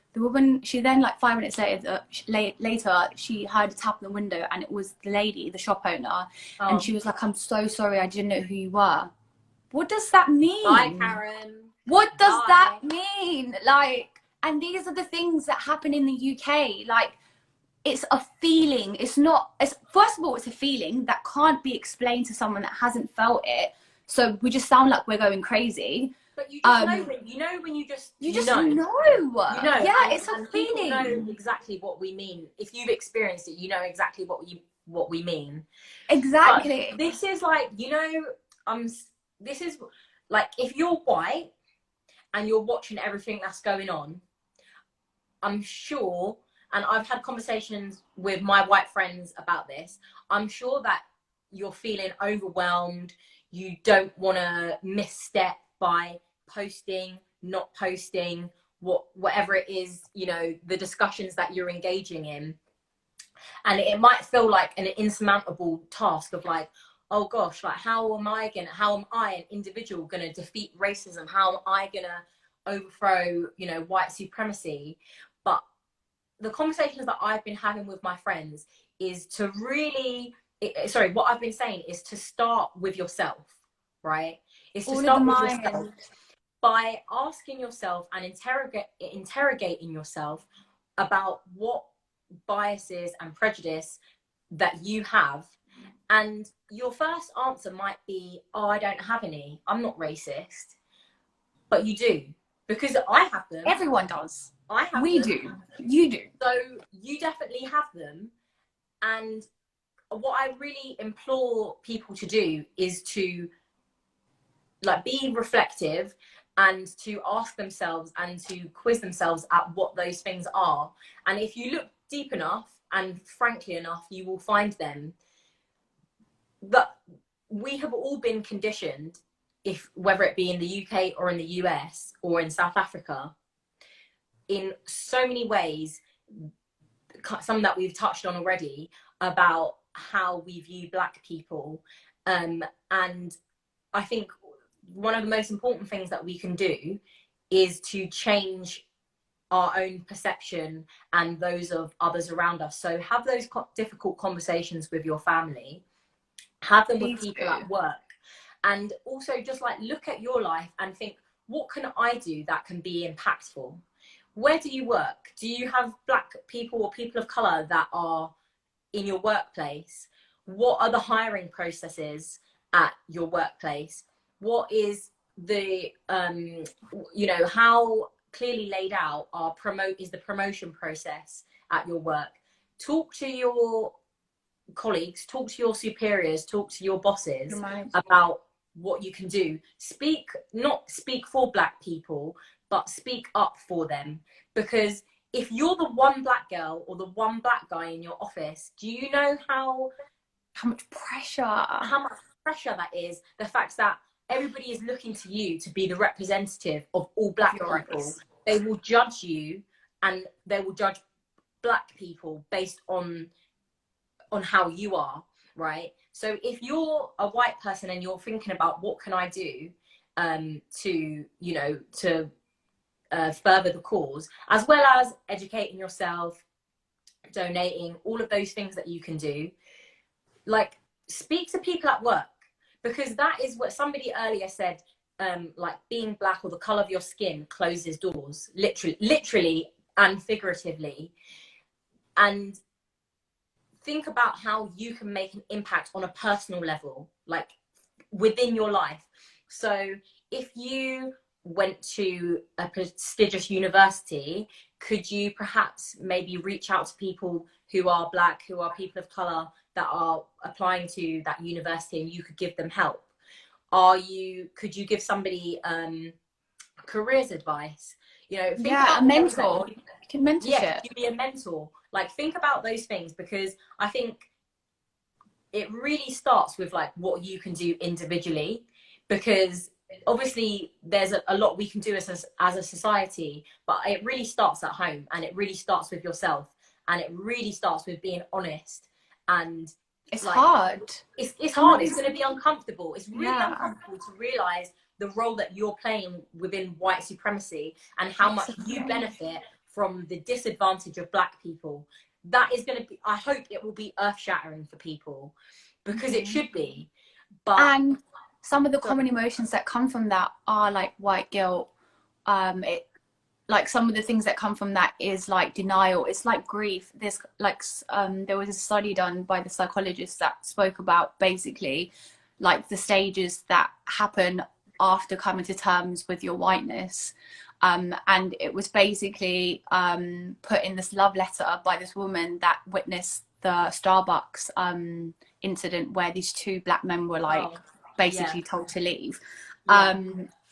She then, like 5 minutes later, she heard a tap on the window, and it was the lady, the shop owner. And she was like, I'm so sorry, I didn't know who you were. What does that mean?
Bye, Karen.
What does that mean? Like, and these are the things that happen in the UK. Like, it's a feeling. First of all, it's a feeling that can't be explained to someone that hasn't felt it. So we just sound like we're going crazy.
But you just know when you just know.
Yeah, it's a feeling.
People know exactly what we mean. If you've experienced it, you know exactly what we mean.
Exactly.
But this is like, you know, this is like, if you're white and you're watching everything that's going on, I'm sure, and I've had conversations with my white friends about this, I'm sure that you're feeling overwhelmed. You don't want to misstep by posting, not posting, whatever it is, you know, the discussions that you're engaging in. And it might feel like an insurmountable task of like, oh gosh, like how am I, an individual, gonna defeat racism? How am I gonna overthrow, you know, white supremacy? But the conversations that I've been having with my friends is to really, what I've been saying is to start with yourself, right? Is to
All of the
start with yourself
mind.
by asking yourself and interrogating yourself about what biases and prejudice that you have. And your first answer might be, oh, I don't have any, I'm not racist. But you do, because I have them.
Everyone does.
I have
we
them.
do You do.
So you definitely have them. And what I really implore people to do is to like be reflective and to ask themselves and to quiz themselves at what those things are. And if you look deep enough and frankly enough, you will find them. But we have all been conditioned, if whether it be in the UK or in the US or in South Africa, in so many ways, some that we've touched on already, about how we view Black people. And I think one of the most important things that we can do is to change our own perception and those of others around us. So have those difficult conversations with your family, have them with people at work, and also just like look at your life and think, what can I do that can be impactful? Where do you work? Do you have Black people or people of color that are in your workplace? What are the hiring processes at your workplace? What is the you know, how clearly laid out is the promotion process at your work? Talk to your colleagues, talk to your superiors, talk to your bosses about what you can do. Not speak for Black people, but speak up for them. Because if you're the one Black girl or the one Black guy in your office, do you know how
much pressure
that is? The fact that everybody is looking to you to be the representative of all Black people. They will judge you, and they will judge Black people based on how you are, right? So if you're a white person and you're thinking about what can I do to, you know, to further the cause, as well as educating yourself, donating, all of those things that you can do, like speak to people at work, because that is what somebody earlier said, like being Black or the color of your skin closes doors, literally and figuratively. And think about how you can make an impact on a personal level, like within your life. So if you went to a prestigious university, could you perhaps maybe reach out to people who are Black, who are people of color that are applying to that university, and you could give them help? Could you give somebody careers advice? You know, think about
a mentor. You can mentorship.
Yeah, you be a mentor. Like think about those things, because I think it really starts with like what you can do individually, because obviously there's a lot we can do as a society, but it really starts at home, and it really starts with yourself, and it really starts with being honest. And
it's like, hard.
It's hard. It's going to be uncomfortable. It's really uncomfortable to realize the role that you're playing within white supremacy, and how much you benefit from the disadvantage of Black people. That is going to be, I hope it will be earth-shattering for people, because it should be.
And some of the common emotions that come from that are like white guilt. Like some of the things that come from that is like denial. It's like grief. There's like there was a study done by the psychologist that spoke about basically like the stages that happen after coming to terms with your whiteness. And it was basically put in this love letter by this woman that witnessed the Starbucks incident where these two Black men were like basically told to leave.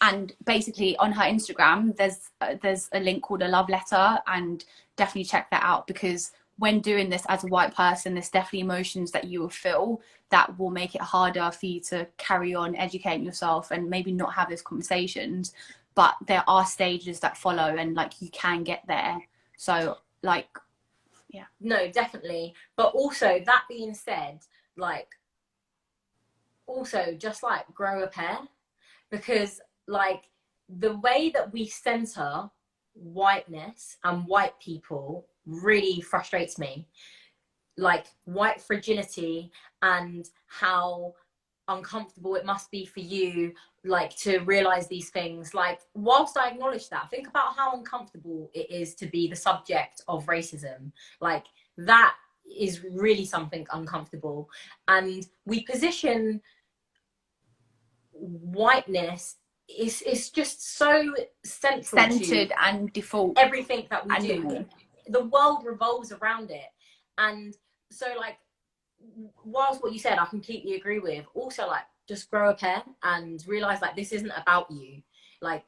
And basically on her Instagram, there's a link called a love letter, and definitely check that out, because when doing this as a white person, there's definitely emotions that you will feel that will make it harder for you to carry on educating yourself and maybe not have those conversations. But there are stages that follow, and like you can get there. So like,
No, definitely. But also, that being said, like, also just like grow a pair, because like the way that we center whiteness and white people really frustrates me. Like white fragility, and how uncomfortable it must be for you, like, to realize these things. Like, whilst I acknowledge that, think about how uncomfortable it is to be the subject of racism. Like, that is really something uncomfortable. And we position whiteness is just so central
Centered
to
and default
everything that we
and
do.
normal.
The world revolves around it. And so, like, whilst what you said I completely agree with, also, like, just grow a pair and realize, like, this isn't about you. Like,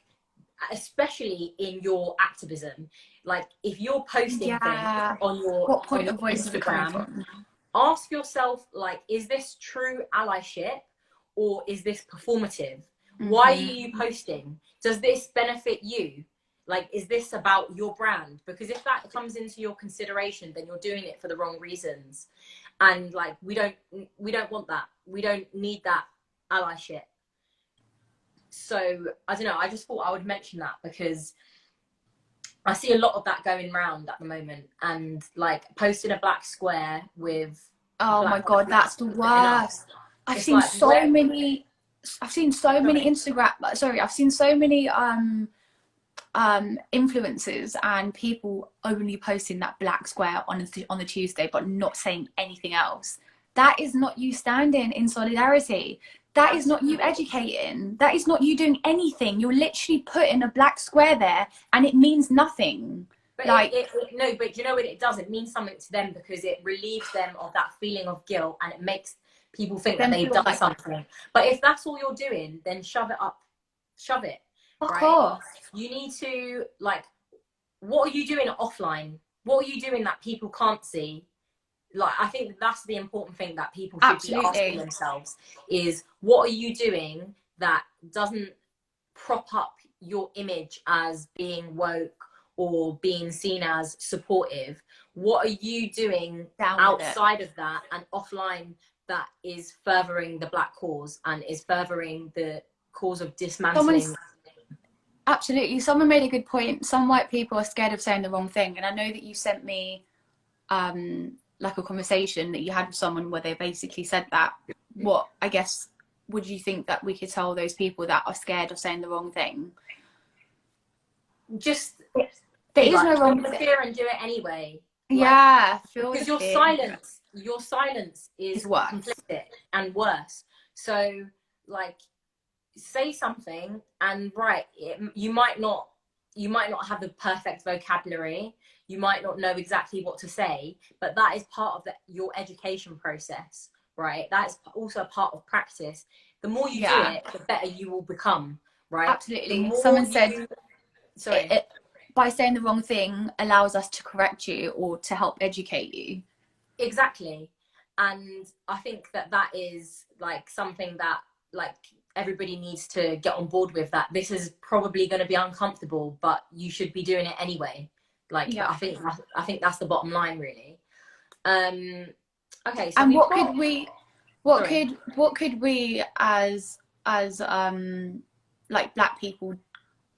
especially in your activism, like, if you're posting things on your
what point of voice is it coming
Instagram,
from?
ask yourself, like, is this true allyship, or is this performative? Why are you posting? Does this benefit you? Like, is this about your brand? Because if that comes into your consideration, then you're doing it for the wrong reasons. And like, we don't want that. We don't need that allyship. So I don't know, I just thought I would mention that, because I see a lot of that going around at the moment. And like, posting a black square with,
oh my god, that's the worst. I've seen
like,
so many Instagram, sorry, I've seen so many influencers and people only posting that black square on the Tuesday but not saying anything else. That is not you standing in solidarity. That is not you educating. That is not you doing anything. You're literally putting a black square there and it means nothing.
But
like,
no, but you know what it does? It means something to them, because it relieves them of that feeling of guilt, and it makes people think that they've done something. But if that's all you're doing, then shove it up. Shove it.
Of
right?
course.
You need to, like, what are you doing offline? What are you doing that people can't see? Like, I think that's the important thing that people should be asking themselves, is what are you doing that doesn't prop up your image as being woke or being seen as supportive? What are you doing outside of that and offline that is furthering the black cause and is furthering the cause of dismantling?
Absolutely. Someone made a good point. Some white people are scared of saying the wrong thing. And I know that you sent me like a conversation that you had with someone where they basically said that. What, I guess, would you think that we could tell those people that are scared of saying the wrong thing?
Just,
there is no wrong
thing. Fear and do it anyway.
Yeah,
because your silence is
worse.
Complicit and worse. So, like, say something, and you might not have the perfect vocabulary, you might not know exactly what to say, but that is part of your education process, right? That is also a part of practice. The more you do it, the better you will become, right?
Absolutely. Someone said, by saying the wrong thing allows us to correct you or to help educate you.
Exactly. And I think that is like something that, like, everybody needs to get on board with, that this is probably going to be uncomfortable, but you should be doing it anyway. Like, I think that's the bottom line, really. Okay, so
and what could we as like black people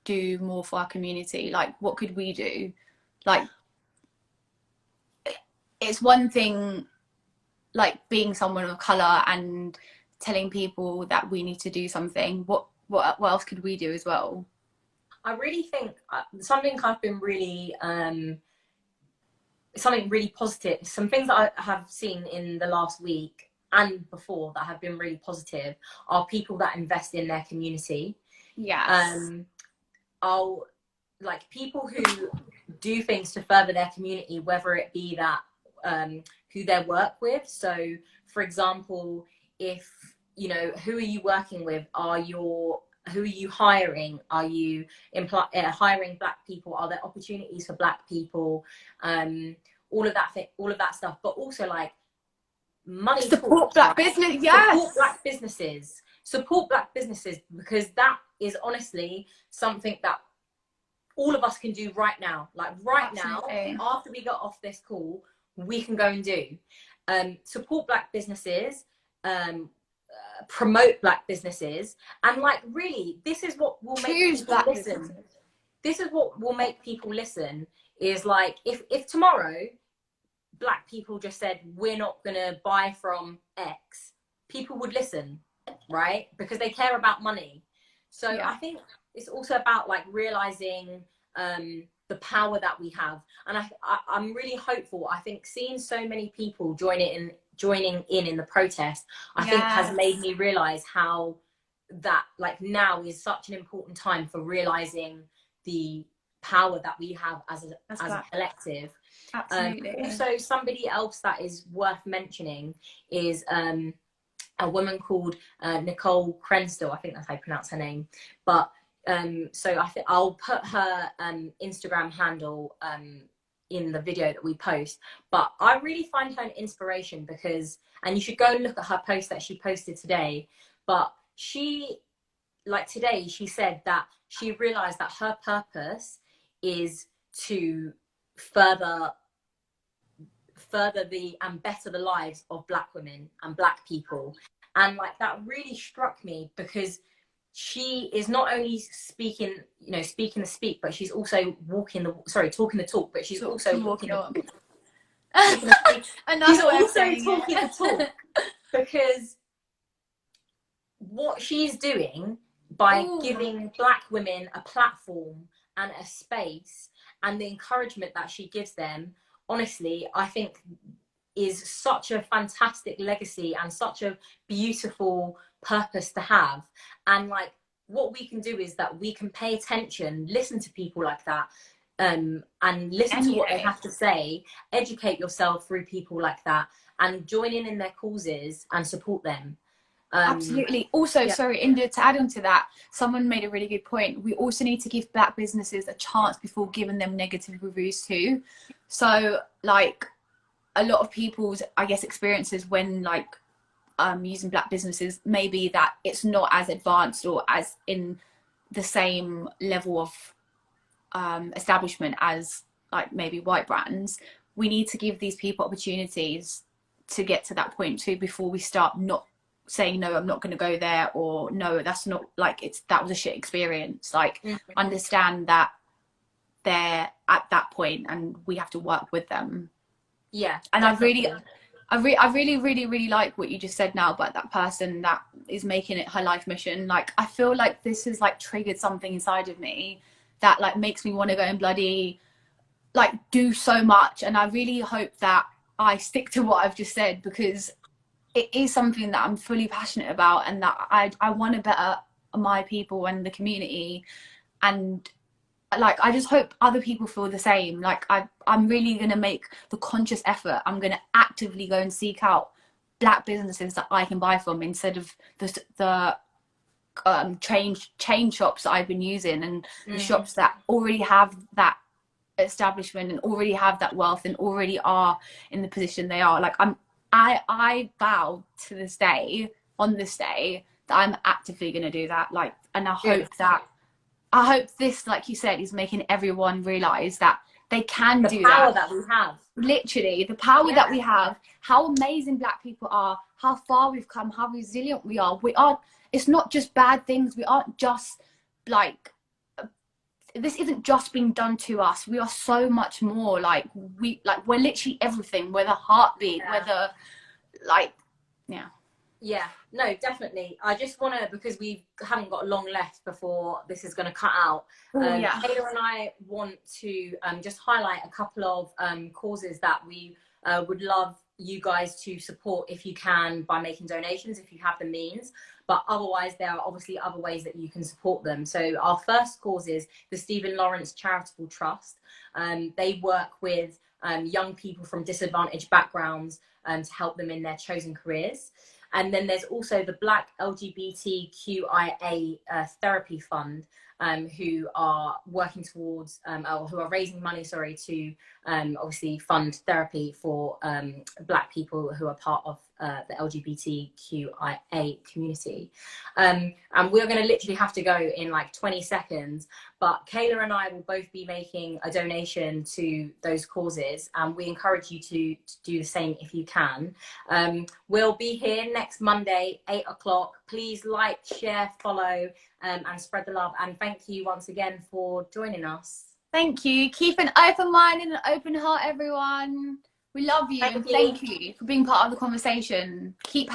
do more for our community? Like, what could we do? Like, it's one thing, like, being someone of color and telling people that we need to do something. What else could we do as well?
I really think something I've been really something really positive, some things that I have seen in the last week and before that have been really positive, are people that invest in their community. I'll, like, people who do things to further their community, whether it be that who they work with. So, for example, if, you know, who are you working with? Who are you hiring? Are you hiring black people? Are there opportunities for black people? All of that stuff. But also, like, money
support black business.
Support black businesses, because that is honestly something that all of us can do right now. Like, right now, after we got off this call, we can go and do. Support Black businesses, promote Black businesses, and like really, this is what will make people listen. This is what will make people listen. Is like if tomorrow Black people just said we're not gonna buy from X, people would listen, right? Because they care about money. So I think it's also about like realizing the power that we have, and I'm really hopeful. I think seeing so many people joining in the protest, I think has made me realize how that like now is such an important time for realizing the power that we have as a collective.
Absolutely.
Also, somebody else that is worth mentioning is a woman called Nicole Krenstill. I think that's how you pronounce her name. But so I think I'll put her Instagram handle in the video that we post. But I really find her an inspiration because, and you should go and look at her post that she posted today. But she, like today, she said that she realized that her purpose is to further and better the lives of Black women and Black people. And like that really struck me because she is not only speaking the speak, but she's also talking the talk, but she's also walking the talk. She's also talking the talk because what she's doing by giving Black women a platform and a space and the encouragement that she gives them, honestly, I think is such a fantastic legacy and such a beautiful purpose to have. And like what we can do is that we can pay attention, listen to people like that, and listen to what they have to say, educate yourself through people like that, and join in their causes and support them.
Absolutely. Also, sorry, India, to add on to that, someone made a really good point. We also need to give Black businesses a chance before giving them negative reviews too. So like a lot of people's, I guess, experiences when like using Black businesses, maybe that it's not as advanced or as in the same level of establishment as like maybe white brands. We need to give these people opportunities to get to that point too before we start not saying no, I'm not going to go there, or no, that's not like that was a shit experience. Like understand that they're at that point and we have to work with them.
Yeah.
And definitely. I really like what you just said now about that person that is making it her life mission. Like I feel like this has like triggered something inside of me that like makes me want to go and bloody like do so much. And I really hope that I stick to what I've just said, because it is something that I'm fully passionate about, and that I want to better my people and the community. And like I just hope other people feel the same. Like I'm really going to make the conscious effort. I'm going to actively go and seek out Black businesses that I can buy from, instead of the chain shops that I've been using, and the shops that already have that establishment and already have that wealth and already are in the position they are. Like I vow to this day, on this day, that I'm actively going to do that. Like, and I hope this, like you said, is making everyone realize that they can do that. The
power that we have.
Literally, the power that we have, how amazing Black people are, how far we've come, how resilient we are. It's not just bad things. We aren't just like, this isn't just being done to us. We are so much more. Like we're literally everything. We're the heartbeat. We're the
Yeah, no, definitely. I just want to, because we haven't got long left before this is going to cut out. Kayla and I want to just highlight a couple of causes that we would love you guys to support if you can, by making donations if you have the means. But otherwise, there are obviously other ways that you can support them. So our first cause is the Stephen Lawrence Charitable Trust. They work with young people from disadvantaged backgrounds to help them in their chosen careers. And then there's also the Black LGBTQIA Therapy Fund, who are working towards, or who are raising money, to obviously fund therapy for Black people who are part of the LGBTQIA community. And we're going to literally have to go in like 20 seconds, but Kayla and I will both be making a donation to those causes, and we encourage you to do the same if you can. We'll be here next Monday, 8 o'clock. Please like, share, follow, and spread the love. And thank you once again for joining us.
Thank you. Keep an open mind and an open heart, everyone. We love you, and thank you for being part of the conversation. Keep